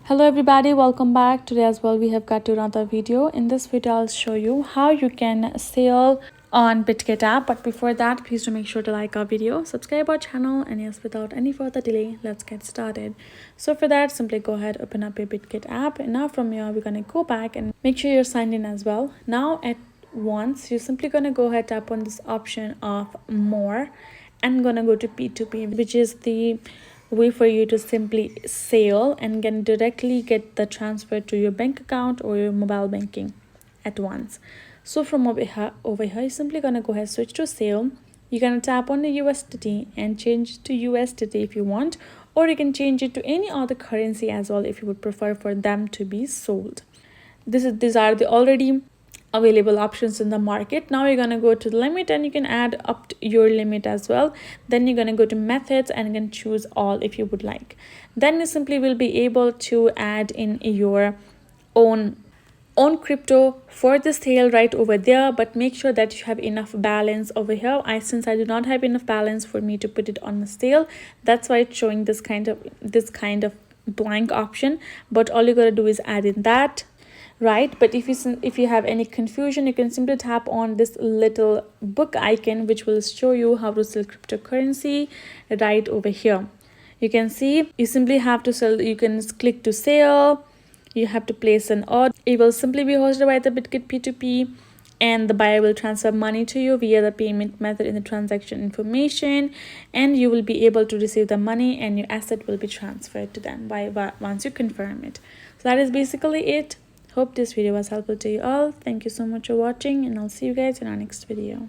Hello everybody, welcome back. Today as well we have got to another video. In this video I'll show you how you can sell on Bitget app, but before that please do make sure to like our video, subscribe our channel, and yes, without any further delay, let's get started. So for that, simply go ahead, open up your Bitget app, and now from here we're going to go back and make sure you're signed in as well. Now at once you're simply going to go ahead, tap on this option of more, and gonna go to P2P, which is the way for you to simply sell and can directly get the transfer to your bank account or your mobile banking at once. So from over here you're simply gonna go ahead, switch to sale. You're gonna tap on the USDT and change to USDT if you want, or you can change it to any other currency as well if you would prefer for them to be sold. These are the already available options in the market. Now you're going to go to the limit, and you can add up to your limit as well. Then you're going to go to methods and you can choose all if you would like. Then you simply will be able to add in your own crypto for the sale right over there, but make sure that you have enough balance over here. Since I do not have enough balance for me to put it on the sale, that's why it's showing this kind of blank option. But all you gotta do is add in that, right? But if you have any confusion, you can simply tap on this little book icon, which will show you how to sell cryptocurrency right over here. You can see you simply have to sell. You can click to sell. You have to place an order. It will simply be hosted by the Bitget P2P, and the buyer will transfer money to you via the payment method in the transaction information, and you will be able to receive the money, and your asset will be transferred to them once you confirm it. So that is basically it. Hope this video was helpful to you all. Thank you so much for watching, and I'll see you guys in our next video.